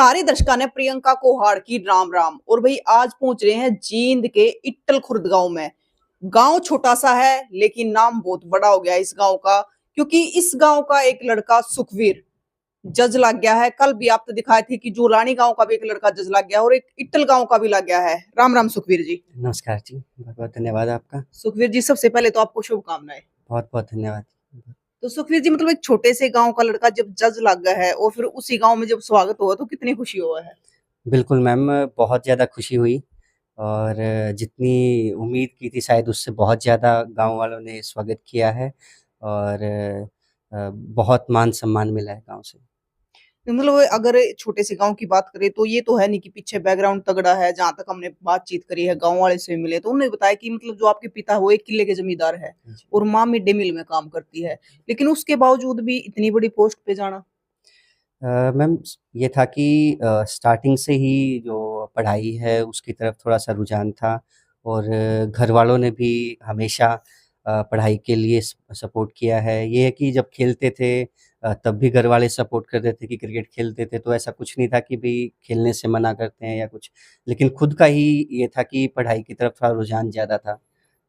सारी दर्शकों ने प्रियंका को हार की राम राम। और भाई आज पहुंच रहे हैं जींद के इट्टल खुर्द गांव में। गांव छोटा सा है लेकिन नाम बहुत बड़ा हो गया इस गांव का, क्योंकि इस गांव का एक लड़का सुखवीर जज लग गया है। कल भी आप तो दिखाए थे कि जोलानी गांव का भी एक लड़का जज लग गया और एक इट्टल गांव का भी लग गया है। राम राम सुखवीर जी। नमस्कार जी, बहुत बहुत धन्यवाद आपका। सुखवीर जी सबसे पहले तो आपको शुभकामनाएं। बहुत बहुत धन्यवाद। तो सुखवीर जी मतलब एक छोटे से गांव का लड़का जब जज लग गया है और फिर उसी गांव में जब स्वागत हुआ तो कितनी खुशी हुआ है। बिल्कुल मैम, बहुत ज़्यादा खुशी हुई और जितनी उम्मीद की थी शायद उससे बहुत ज़्यादा गाँव वालों ने स्वागत किया है और बहुत मान-सम्मान मिला है गाँव से। मतलब अगर छोटे से गांव की बात करें तो ये तो है नहीं कि पीछे बैकग्राउंड तगड़ा है। जहां तक हमने बातचीत करी है गांव वाले से मिले तो उन्होंने बताया कि मतलब जो आपके पिता है वो एक किले के जमींदार है जी। और माँ मिड डे मील में काम करती है, लेकिन उसके बावजूद भी इतनी बड़ी पोस्ट पे जाना। मैम, ये था कि स्टार्टिंग से ही जो पढ़ाई है उसकी तरफ थोड़ा-सा रुझान था और घर वालों ने भी हमेशा पढ़ाई के लिए सपोर्ट किया है। ये है कि जब खेलते थे तब भी घर वाले सपोर्ट करते थे कि क्रिकेट खेलते थे, तो ऐसा कुछ नहीं था कि भई खेलने से मना करते हैं या कुछ। लेकिन खुद का ही ये था कि पढ़ाई की तरफ थोड़ा रुझान ज़्यादा था,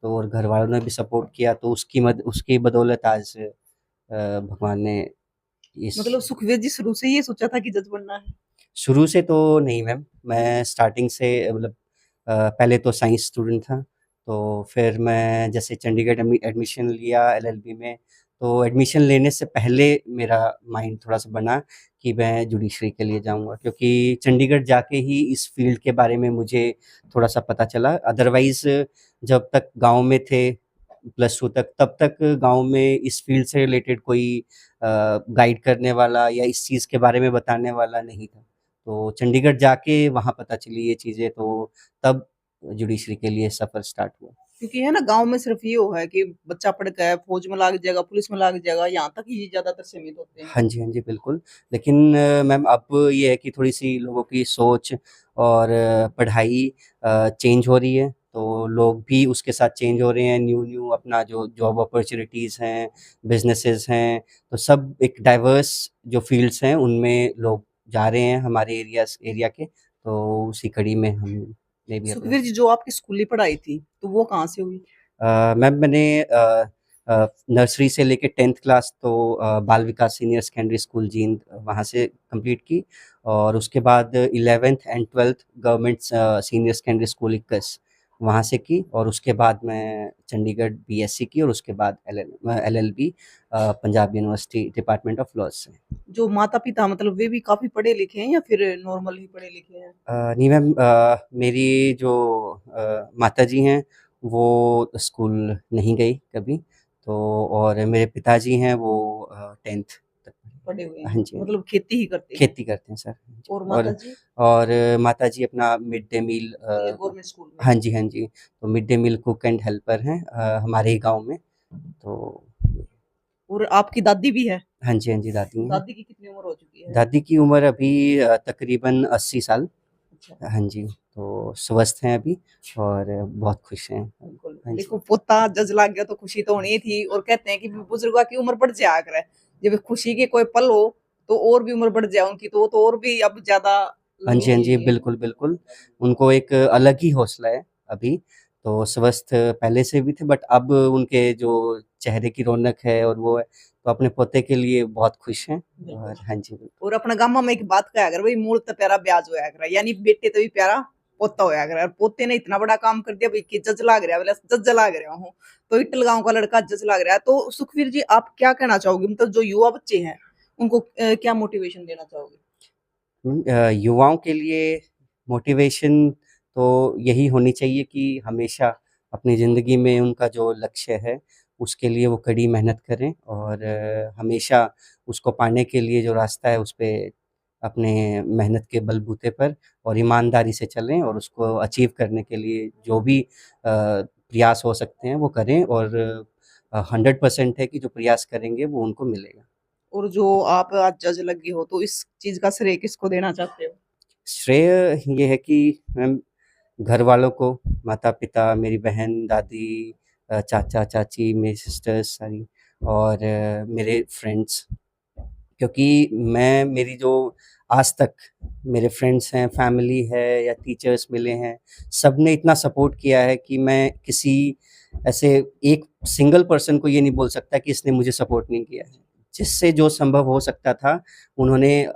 तो और घर वालों ने भी सपोर्ट किया, तो उसकी बदौलत आज भगवान ने इस मतलब सुखवीर जी शुरू से ये सोचा था कि जज बनना है। शुरू से तो नहीं मैम, मैं स्टार्टिंग से मतलब पहले तो साइंस स्टूडेंट था, तो फिर मैं जैसे चंडीगढ़ एडमिशन लिया एलएलबी में, तो एडमिशन लेने से पहले मेरा माइंड थोड़ा-सा बना कि मैं जुडिशरी के लिए जाऊँगा, क्योंकि चंडीगढ़ जाके ही इस फ़ील्ड के बारे में मुझे थोड़ा-सा पता चला। अदरवाइज़ जब तक गाँव में थे प्लस 2 तक, तब तक गाँव में इस फ़ील्ड से रिलेटेड कोई गाइड करने वाला या इस चीज़ के बारे में बताने वाला नहीं था। तो चंडीगढ़ जाके वहाँ पता चली ये चीज़ें, तो तब जुडिशरी के लिए सफ़र स्टार्ट हुआ। क्योंकि है ना गांव में सिर्फ ये हो है कि बच्चा पढ़ के फौज में लाग जाएगा, पुलिस में लाग जाएगा, यहाँ तक ही ज्यादातर सीमित होते हैं। हाँ जी, हाँ जी, बिल्कुल। लेकिन मैम अब ये है कि थोड़ी-सी लोगों की सोच और पढ़ाई चेंज हो रही है, तो लोग भी उसके साथ चेंज हो रहे हैं। न्यू-न्यू अपना जो जॉब अपॉर्च्युनिटीज़ हैं, बिज़नेसेस हैं, तो सब एक डाइवर्स जो फ़ील्ड्स हैं, उनमें लोग जा रहे हैं हमारे एरिया के, तो उसी कड़ी में हमने भी अपना सुखवीर जी जो आपकी स्कूली पढ़ाई थी तो वो कहाँ से हुई। मैम मैंने नर्सरी से लेके 10th क्लास तो बाल विकास सीनियर सेकेंडरी स्कूल जींद वहाँ से कंप्लीट की और उसके बाद 11th and 12th government senior secondary school 21 वहाँ से की और उसके बाद मैं चंडीगढ़ बीएससी की और उसके बाद LLB Punjab university department of laws से। जो माता पिता मतलब वे भी काफी पढ़े लिखे हैं या फिर नॉर्मल ही पढ़े लिखे हैं। नहीं मैम, मेरी जो माताजी हैं वो स्कूल नहीं गई कभी, तो और मेरे पिताजी हैं वो 10th तक पढ़े हुए पढ़े। हैं हाँ जी, हाँ जी। मतलब खेती ही करते हैं। खेती करते हैं सर। हाँ जी। और माता जी और माताजी अपना mid day meal government school में। हाँ जी, हाँ जी। तो mid day meal cook and helper हैं हमारे ही गाँव में। तो और आपकी दादी भी है। हाँ जी, हाँ जी, दादी हैं। दादी की कितनी उम्र हो चुकी है। दादी की उम्र अभी तकरीबन 80 साल। अच्छा। हाँ जी, तो स्वस्थ हैं अभी और बहुत खुश हैं। बिल्कुल हाँ जी। देखो पोता जज लग गया तो खुशी तो होनी ही थी। और कहते हैं कि बुजुर्गों की उम्र बढ़ जाया करे, जब खुशी के कोई पल हो तो और भी उम्र बढ़ जाए उनकी, तो और भी अब ज्यादा हाँ जी, हाँ जी, लगेगी। बिल्कुल, बिल्कुल। उनको एक अलग ही हौसला है अभी, तो स्वस्थ पहले से भी थे बट अब उनके जो चेहरे की रौनक है और वो है, तो अपने पोते के लिए बहुत खुश हैं बिल्कुल। और हाँ जी, बिल्कुल। और अपना गामा में एक बात कहा अगर भाई मूल तो प्यारा ब्याज होया कर, यानी बेटे तो भी प्यारा पोता होया कर। और पोते ने इतना बड़ा काम कर दिया भाई कि जज लाग रहा है, जज लाग रहा हूँ तो इटल गांव का लड़का जज लाग रहा है। तो सुखवीर जी आप क्या कहना चाहोगे, मतलब जो युवा बच्चे हैं उनको क्या मोटिवेशन देना चाहोगे। युवाओं के लिए मोटिवेशन तो यही होनी चाहिए कि हमेशा अपनी ज़िंदगी में उनका जो लक्ष्य है, उसके लिए वो कड़ी मेहनत करें और हमेशा उसको पाने के लिए जो रास्ता है, उस पे अपने मेहनत के बलबूते पर और ईमानदारी से चलें और उसको अचीव करने के लिए जो भी प्रयास हो सकते हैं, वो करें और 100% है कि जो प्रयास करेंगे, वो उनको मिलेगा। और जो आप आज जज लगे हो तो इस चीज का श्रेय किसको देना चाहते हो। श्रेय ये है कि मैम घर वालों को, माता-पिता, मेरी बहन, दादी, चाचा-चाची, मेरी सिस्टर्स सारी और मेरे फ्रेंड्स, क्योंकि मैं मेरी जो आज तक मेरे फ्रेंड्स हैं, फैमिली है या टीचर्स मिले हैं, सबने इतना सपोर्ट किया है कि मैं किसी ऐसे एक सिंगल पर्सन को ये नहीं बोल सकता कि इसने मुझे सपोर्ट नहीं किया है। जिससे जो संभव हो सकता था, उन्होंने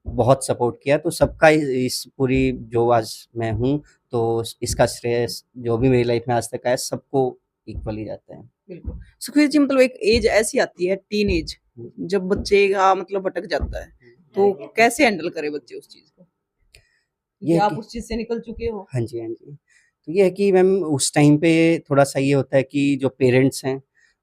बहुत सपोर्ट किया, तो सबका इस पूरी जो आज मैं हूँ, तो इसका श्रेय जो भी मेरी लाइफ में आज तक आया, सबको इक्वली जाता है। बिल्कुल। सुखवीर जी मतलब एक एज ऐसी आती है टीनेज, जब बच्चे का मतलब भटक जाता है, तो कैसे हैंडल करे बच्चे उस चीज़ को? क्योंकि ये है आप कि उस चीज़ से निकल चुके हो। हाँ जी, हाँ जी। तो ये है कि मैम उस टाइम पे थोड़ा-सा ये होता है कि जो पेरेंट्स हैं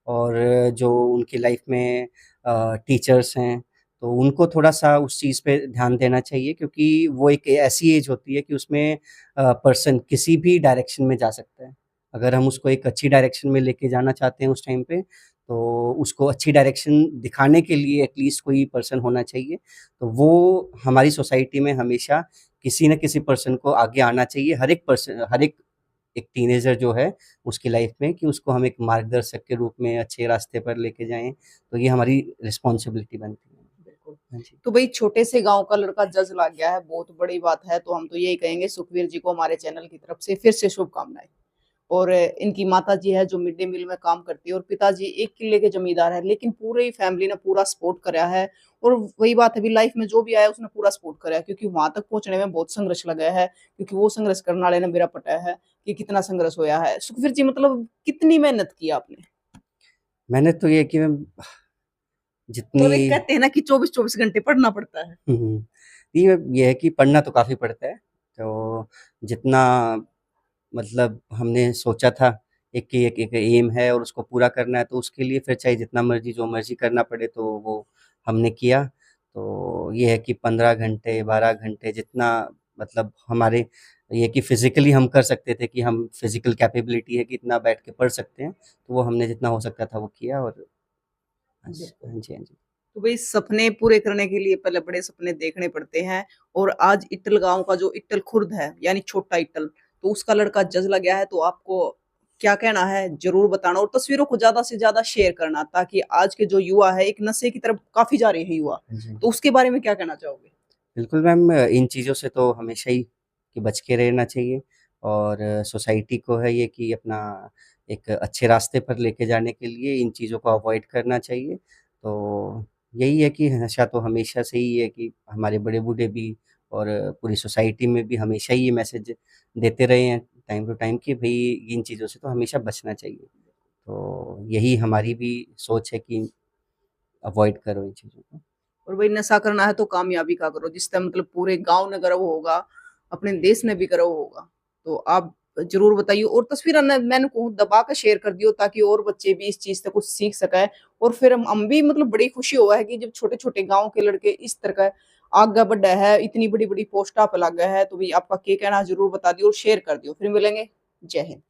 और जो उनकी लाइफ में टीचर्स हैं, तो उनको थोड़ा-सा उस चीज़ पे ध्यान देना चाहिए, क्योंकि वो एक ऐसी एज होती है कि उसमें पर्सन किसी भी डायरेक्शन में जा सकता है। अगर हम उसको एक अच्छी डायरेक्शन में लेके जाना चाहते हैं उस टाइम पे, तो उसको अच्छी डायरेक्शन दिखाने के लिए एटलीस्ट कोई पर्सन होना चाहिए। तो वो हमारी सोसाइटी में हमेशा किसी न किसी पर्सन को आगे आना चाहिए, हर एक एक टीनेजर जो है उसकी लाइफ में, कि उसको हम एक मार्गदर्शक के रूप में अच्छे रास्ते पर लेके जाएँ, तो ये हमारी रिस्पॉन्सिबिलिटी बनती है। बिल्कुल। हाँ जी। तो भई छोटे से गाँव का लड़का जज लग गया है, बहुत बड़ी बात है, तो हम तो यही कहेंगे सुखवीर जी को हमारे चैनल की तरफ से फिर से शुभकामनाएँ। और इनकी माताजी है जो मिड डे मील में काम करती है और पिताजी 1 किले के जमींदार हैं, लेकिन पूरी फैमिली ने पूरा सपोर्ट करा है और वही बात है, अभी लाइफ में जो भी आया उसने पूरा सपोर्ट करा है, क्योंकि वहाँ तक पहुँचने में बहुत संघर्ष लगा है, क्योंकि वो संघर्ष करने वाले ने मेरा पता है कि कितना संघर्ष होया है। सुखवीर जी मतलब कितनी मेहनत की आपने? मेहनत तो ये है कि मैम जितनी मतलब एक कहते हैं ना कि 24-24 घंटे पढ़ना पड़ता है। हुँ, हुँ। ये है कि पढ़ना तो काफ़ी पड़ता है, तो जितना मतलब हमने सोचा था, एक एम है और उसको पूरा करना है, तो उसके लिए फिर चाहे जितना मर्ज़ी जो मर्ज़ी करना पड़े, तो वो हमने किया। तो ये है कि 15 घंटे, 12 घंटे जितना मतलब हमारे ये है कि फ़िज़िकली हम कर सकते थे, कि हम फ़िज़िकल कैपेबिलिटी है कि इतना बैठ के पढ़ सकते हैं, तो वो हमने जितना हो सकता था वो किया, और बस। बिल्कुल। हाँ जी, हाँ जी। तो भई सपने पूरे करने के लिए पहले बड़े सपने देखने पड़ते हैं और आज इट्टल गाँव का जो इट्टल खुर्द है, यानी छोटा इट्टल, तो उसका लड़का जज लग गया है, तो आपको क्या कहना है? ज़रूर बताना और तस्वीरों को ज़्यादा से ज़्यादा शेयर करना, ताकि आज के जो युवा है, एक नशे की तरफ काफ़ी जा रहे हैं युवा। हाँ जी, हाँ तो जी। उसके बारे में क्या कहना चाहोगे? बिल्कुल मैम, इन चीज़ों से तो हमेशा ही कि बच के रहना चाहिए, और सोसाइटी को है ये कि अपना एक अच्छे रास्ते पर लेके जाने के लिए इन चीज़ों को अवॉइड करना चाहिए। तो यही है कि नशा तो हमेशा से ही है कि हमारे बड़े-बूढ़े भी और पूरी सोसाइटी में भी हमेशा ही ये मैसेज देते रहे हैं टाइम टू टाइम, कि भई इन चीज़ों से तो हमेशा बचना चाहिए। तो यही हमारी भी सोच है कि अवॉइड करो इन चीज़ों को। और भई नशा करना है तो कामयाबी का करो, जिससे मतलब पूरे गाँव ने गर्व होगा, अपने देश ने भी गर्व होगा। तो आप ज़रूर बताइए और तस्वीरें न मैंने कहूँ दबा के शेयर कर दियो, ताकि और बच्चे भी इस चीज़ से कुछ सीख सकें और फिर हम भी मतलब बड़ी खुशी हुआ है कि जब छोटे-छोटे गाँव के लड़के इस तरह का आगे बढ़े है, इतनी बड़ी-बड़ी पोस्टा पे लग गए हैं, तो भई आपका क्या कहना है ज़रूर बता दियो और शेयर कर दियो। फिर मिलेंगे। जय हिंद।